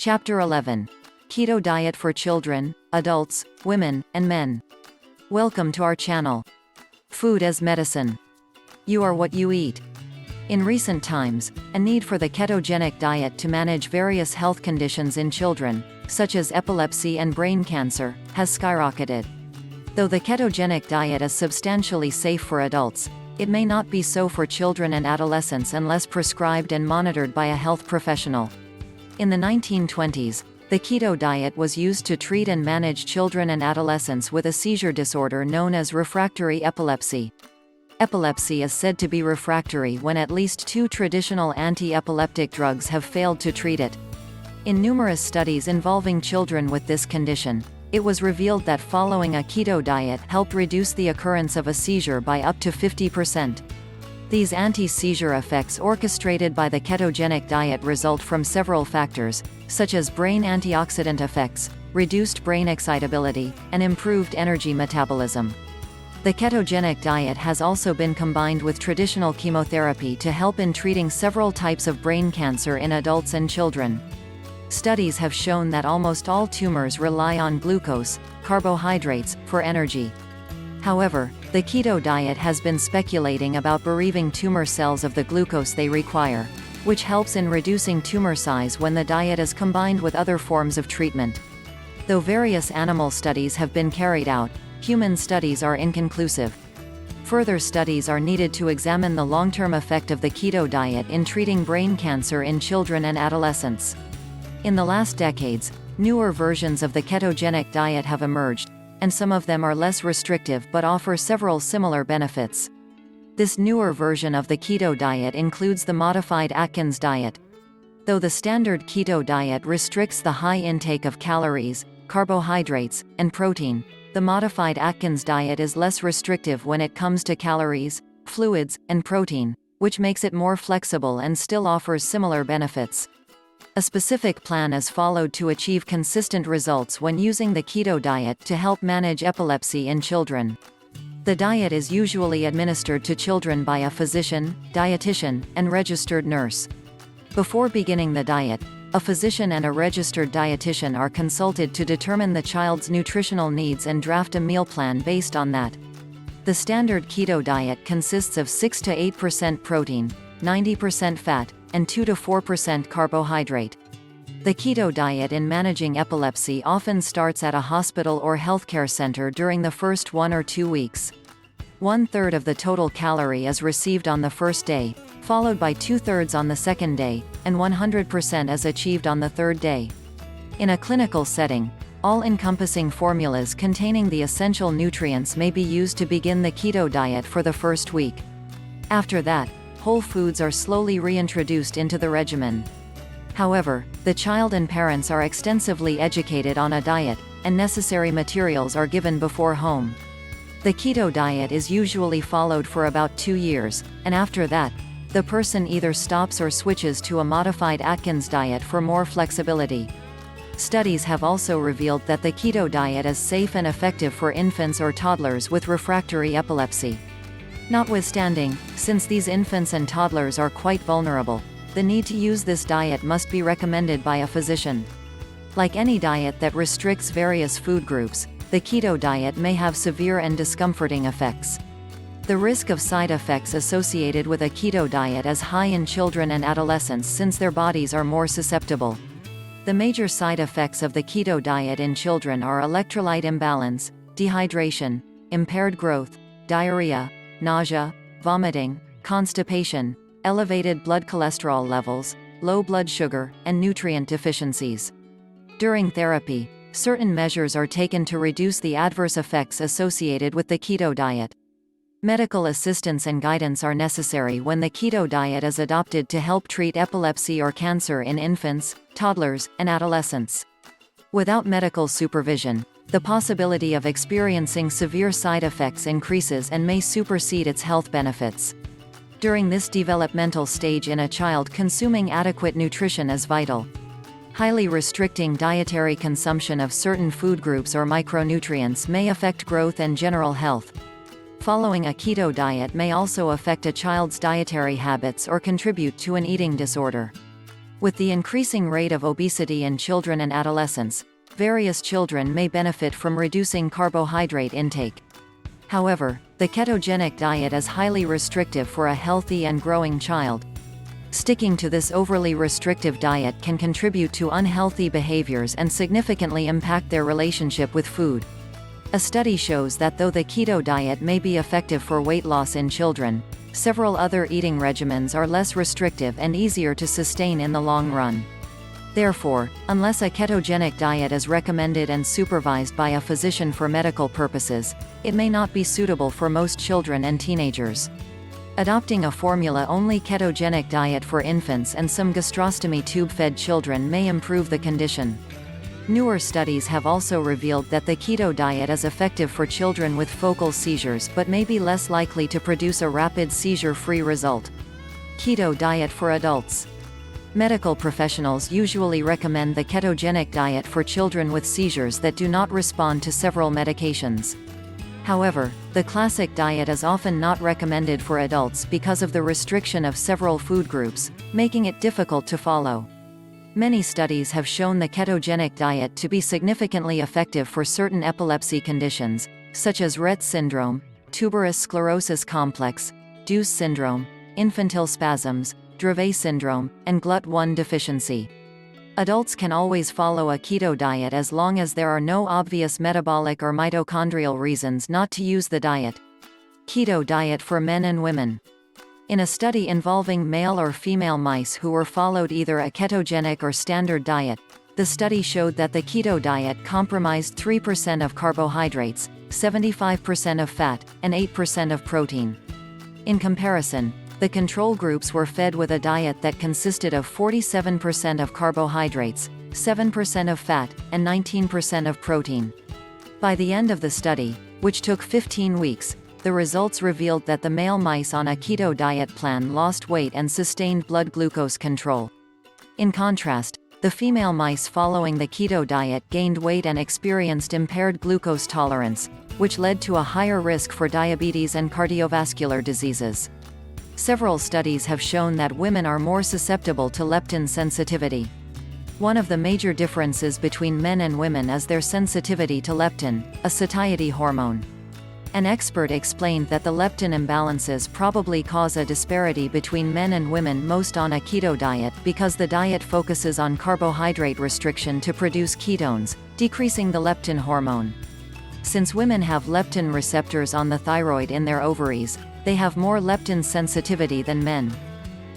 Chapter 11. Keto Diet for Children, Adults, Women, and Men. Welcome to our channel. Food as Medicine. You are what you eat. In recent times, a need for the ketogenic diet to manage various health conditions in children, such as epilepsy and brain cancer, has skyrocketed. Though the ketogenic diet is substantially safe for adults, it may not be so for children and adolescents unless prescribed and monitored by a health professional. In the 1920s, the keto diet was used to treat and manage children and adolescents with a seizure disorder known as refractory epilepsy. Epilepsy is said to be refractory when at least 2 traditional anti-epileptic drugs have failed to treat it. In numerous studies involving children with this condition, it was revealed that following a keto diet helped reduce the occurrence of a seizure by up to 50%. These anti-seizure effects orchestrated by the ketogenic diet result from several factors, such as brain antioxidant effects, reduced brain excitability, and improved energy metabolism. The ketogenic diet has also been combined with traditional chemotherapy to help in treating several types of brain cancer in adults and children. Studies have shown that almost all tumors rely on glucose, carbohydrates, for energy. However, the keto diet has been speculating about bereaving tumor cells of the glucose they require, which helps in reducing tumor size when the diet is combined with other forms of treatment. Though various animal studies have been carried out, human studies are inconclusive. Further studies are needed to examine the long-term effect of the keto diet in treating brain cancer in children and adolescents. In the last decades, newer versions of the ketogenic diet have emerged, and some of them are less restrictive but offer several similar benefits. This newer version of the keto diet includes the modified Atkins diet. Though the standard keto diet restricts the high intake of calories, carbohydrates, and protein, the modified Atkins diet is less restrictive when it comes to calories, fluids, and protein, which makes it more flexible and still offers similar benefits. A specific plan is followed to achieve consistent results when using the keto diet to help manage epilepsy in children. The diet is usually administered to children by a physician, dietitian, and registered nurse. Before beginning the diet, a physician and a registered dietitian are consulted to determine the child's nutritional needs and draft a meal plan based on that. The standard keto diet consists of 6 to 8% protein, 90% fat, and 2 to 4% carbohydrate. The keto diet in managing epilepsy often starts at a hospital or healthcare center during the first 1 or 2 weeks. 1/3 of the total calorie is received on the first day, followed by 2/3 on the second day, and 100% is achieved on the third day. In a clinical setting, all-encompassing formulas containing the essential nutrients may be used to begin the keto diet for the first week. After that, whole foods are slowly reintroduced into the regimen. However, the child and parents are extensively educated on a diet, and necessary materials are given before home. The keto diet is usually followed for about 2 years, and after that, the person either stops or switches to a modified Atkins diet for more flexibility. Studies have also revealed that the keto diet is safe and effective for infants or toddlers with refractory epilepsy. Notwithstanding, since these infants and toddlers are quite vulnerable, the need to use this diet must be recommended by a physician. Like any diet that restricts various food groups, the keto diet may have severe and discomforting effects. The risk of side effects associated with a keto diet is high in children and adolescents since their bodies are more susceptible. The major side effects of the keto diet in children are electrolyte imbalance, dehydration, impaired growth, diarrhea, nausea, vomiting, constipation, elevated blood cholesterol levels, low blood sugar, and nutrient deficiencies. During therapy, certain measures are taken to reduce the adverse effects associated with the keto diet. Medical assistance and guidance are necessary when the keto diet is adopted to help treat epilepsy or cancer in infants, toddlers, and adolescents. Without medical supervision, the possibility of experiencing severe side effects increases and may supersede its health benefits. During this developmental stage in a child, consuming adequate nutrition is vital. Highly restricting dietary consumption of certain food groups or micronutrients may affect growth and general health. Following a keto diet may also affect a child's dietary habits or contribute to an eating disorder. With the increasing rate of obesity in children and adolescents, various children may benefit from reducing carbohydrate intake. However, the ketogenic diet is highly restrictive for a healthy and growing child. Sticking to this overly restrictive diet can contribute to unhealthy behaviors and significantly impact their relationship with food. A study shows that though the keto diet may be effective for weight loss in children, several other eating regimens are less restrictive and easier to sustain in the long run. Therefore, unless a ketogenic diet is recommended and supervised by a physician for medical purposes, it may not be suitable for most children and teenagers. Adopting a formula-only ketogenic diet for infants and some gastrostomy tube-fed children may improve the condition. Newer studies have also revealed that the keto diet is effective for children with focal seizures but may be less likely to produce a rapid seizure-free result. Keto diet for adults. Medical professionals usually recommend the ketogenic diet for children with seizures that do not respond to several medications. However, the classic diet is often not recommended for adults because of the restriction of several food groups, making it difficult to follow. Many studies have shown the ketogenic diet to be significantly effective for certain epilepsy conditions, such as Rett syndrome, tuberous sclerosis complex, Deuce syndrome, infantile spasms, Dravet syndrome, and GLUT1 deficiency. Adults can always follow a keto diet as long as there are no obvious metabolic or mitochondrial reasons not to use the diet. Keto diet for men and women. In a study involving male or female mice who were followed either a ketogenic or standard diet, the study showed that the keto diet comprised 3% of carbohydrates, 75% of fat, and 8% of protein. In comparison, the control groups were fed with a diet that consisted of 47% of carbohydrates, 7% of fat, and 19% of protein. By the end of the study, which took 15 weeks, the results revealed that the male mice on a keto diet plan lost weight and sustained blood glucose control. In contrast, the female mice following the keto diet gained weight and experienced impaired glucose tolerance, which led to a higher risk for diabetes and cardiovascular diseases. Several studies have shown that women are more susceptible to leptin sensitivity. One of the major differences between men and women is their sensitivity to leptin, a satiety hormone. An expert explained that the leptin imbalances probably cause a disparity between men and women most on a keto diet because the diet focuses on carbohydrate restriction to produce ketones, decreasing the leptin hormone. Since women have leptin receptors on the thyroid in their ovaries, they have more leptin sensitivity than men.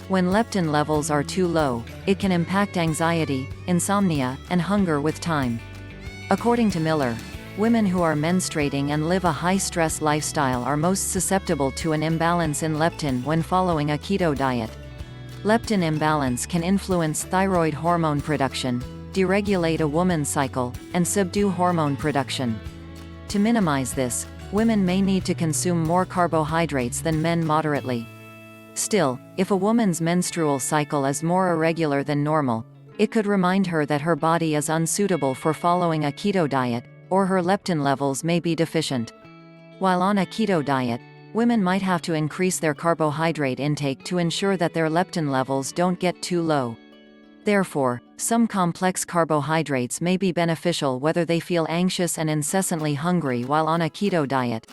When leptin levels are too low, it can impact anxiety, insomnia, and hunger with time. According to Miller, women who are menstruating and live a high-stress lifestyle are most susceptible to an imbalance in leptin when following a keto diet. Leptin imbalance can influence thyroid hormone production, deregulate a woman's cycle, and subdue hormone production. To minimize this, women may need to consume more carbohydrates than men moderately. Still, if a woman's menstrual cycle is more irregular than normal, it could remind her that her body is unsuitable for following a keto diet, or her leptin levels may be deficient. While on a keto diet, women might have to increase their carbohydrate intake to ensure that their leptin levels don't get too low. Therefore, some complex carbohydrates may be beneficial whether they feel anxious and incessantly hungry while on a keto diet.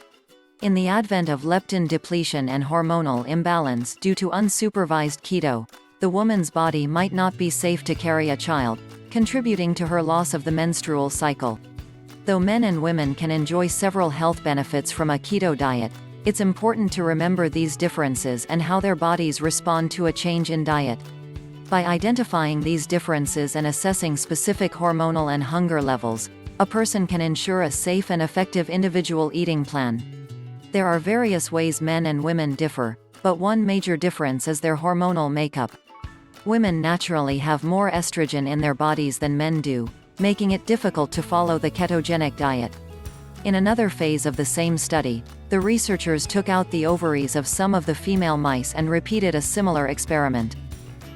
In the advent of leptin depletion and hormonal imbalance due to unsupervised keto, the woman's body might not be safe to carry a child, contributing to her loss of the menstrual cycle. Though men and women can enjoy several health benefits from a keto diet, it's important to remember these differences and how their bodies respond to a change in diet. By identifying these differences and assessing specific hormonal and hunger levels, a person can ensure a safe and effective individual eating plan. There are various ways men and women differ, but one major difference is their hormonal makeup. Women naturally have more estrogen in their bodies than men do, making it difficult to follow the ketogenic diet. In another phase of the same study, the researchers took out the ovaries of some of the female mice and repeated a similar experiment.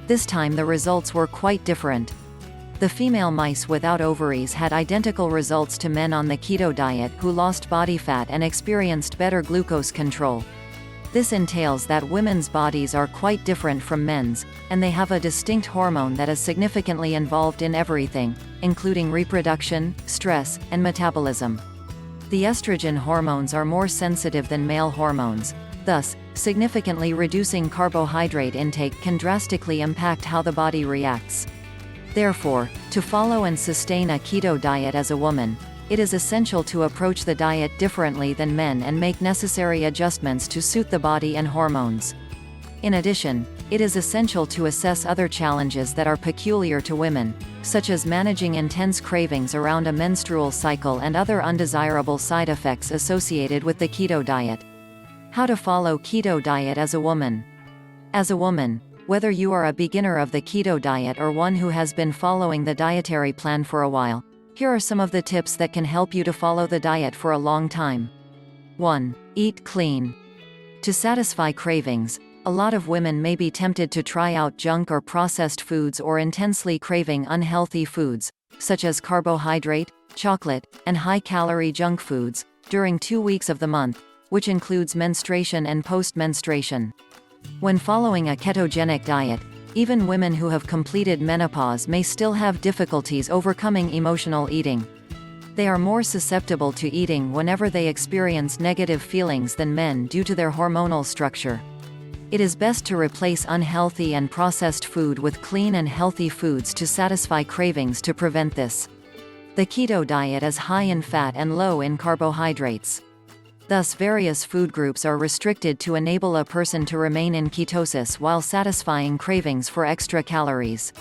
This time the results were quite different. The female mice without ovaries had identical results to men on the keto diet who lost body fat and experienced better glucose control. This entails that women's bodies are quite different from men's, and they have a distinct hormone that is significantly involved in everything, including reproduction, stress, and metabolism. The estrogen hormones are more sensitive than male hormones. Thus, significantly reducing carbohydrate intake can drastically impact how the body reacts. Therefore, to follow and sustain a keto diet as a woman, it is essential to approach the diet differently than men and make necessary adjustments to suit the body and hormones. In addition, it is essential to assess other challenges that are peculiar to women, such as managing intense cravings around a menstrual cycle and other undesirable side effects associated with the keto diet. How to follow keto diet as a woman. As a woman, whether you are a beginner of the keto diet or one who has been following the dietary plan for a while, here are some of the tips that can help you to follow the diet for a long time. 1. Eat clean. To satisfy cravings, a lot of women may be tempted to try out junk or processed foods or intensely craving unhealthy foods, such as carbohydrate, chocolate, and high-calorie junk foods, during 2 weeks of the month, which includes menstruation and post-menstruation. When following a ketogenic diet, even women who have completed menopause may still have difficulties overcoming emotional eating. They are more susceptible to eating whenever they experience negative feelings than men due to their hormonal structure. It is best to replace unhealthy and processed food with clean and healthy foods to satisfy cravings to prevent this. The keto diet is high in fat and low in carbohydrates. Thus, various food groups are restricted to enable a person to remain in ketosis while satisfying cravings for extra calories.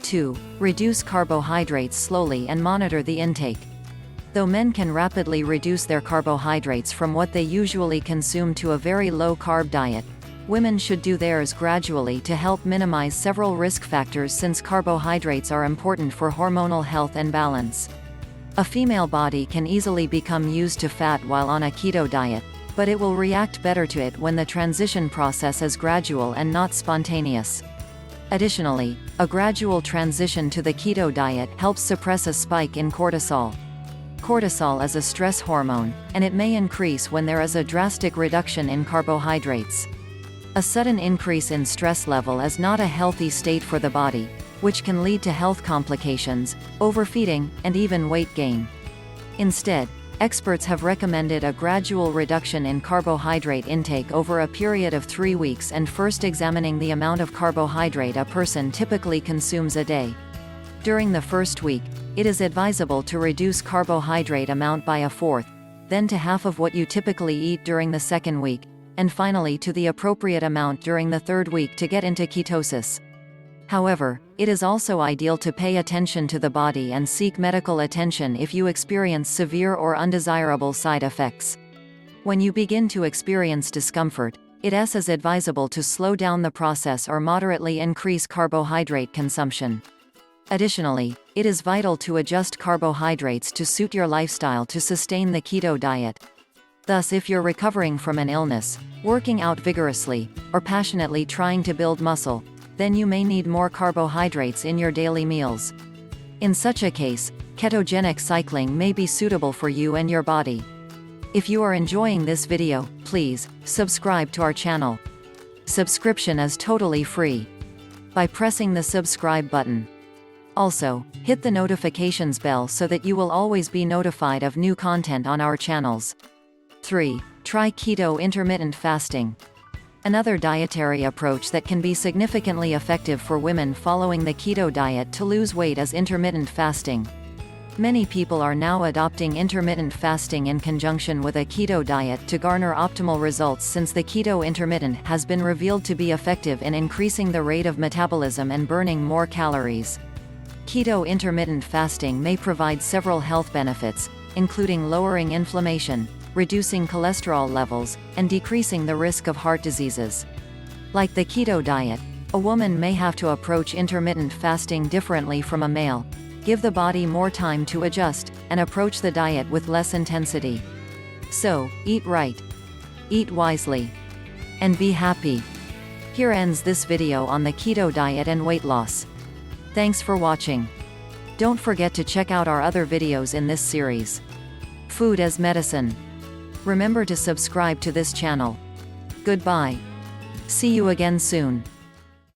2. Reduce carbohydrates slowly and monitor the intake. Though men can rapidly reduce their carbohydrates from what they usually consume to a very low-carb diet, women should do theirs gradually to help minimize several risk factors since carbohydrates are important for hormonal health and balance. A female body can easily become used to fat while on a keto diet, but it will react better to it when the transition process is gradual and not spontaneous. Additionally, a gradual transition to the keto diet helps suppress a spike in cortisol. Cortisol is a stress hormone, and it may increase when there is a drastic reduction in carbohydrates. A sudden increase in stress level is not a healthy state for the body, which can lead to health complications, overfeeding, and even weight gain. Instead, experts have recommended a gradual reduction in carbohydrate intake over a period of 3 weeks and first examining the amount of carbohydrate a person typically consumes a day. During the first week, it is advisable to reduce carbohydrate amount by a fourth, then to half of what you typically eat during the second week, and finally to the appropriate amount during the third week to get into ketosis. However, it is also ideal to pay attention to the body and seek medical attention if you experience severe or undesirable side effects. When you begin to experience discomfort, it is advisable to slow down the process or moderately increase carbohydrate consumption. Additionally, it is vital to adjust carbohydrates to suit your lifestyle to sustain the keto diet. Thus, if you're recovering from an illness, working out vigorously, or passionately trying to build muscle, then you may need more carbohydrates in your daily meals. In such a case, ketogenic cycling may be suitable for you and your body. If you are enjoying this video, please subscribe to our channel. Subscription is totally free by pressing the subscribe button. Also, hit the notifications bell so that you will always be notified of new content on our channels. 3. Try keto intermittent fasting. Another dietary approach that can be significantly effective for women following the keto diet to lose weight is intermittent fasting. Many people are now adopting intermittent fasting in conjunction with a keto diet to garner optimal results since the keto intermittent has been revealed to be effective in increasing the rate of metabolism and burning more calories. Keto intermittent fasting may provide several health benefits, including lowering inflammation, reducing cholesterol levels, and decreasing the risk of heart diseases. Like the keto diet, a woman may have to approach intermittent fasting differently from a male, give the body more time to adjust, and approach the diet with less intensity. So, eat right, eat wisely, and be happy. Here ends this video on the keto diet and weight loss. Thanks for watching. Don't forget to check out our other videos in this series. Food as medicine. Remember to subscribe to this channel. Goodbye. See you again soon.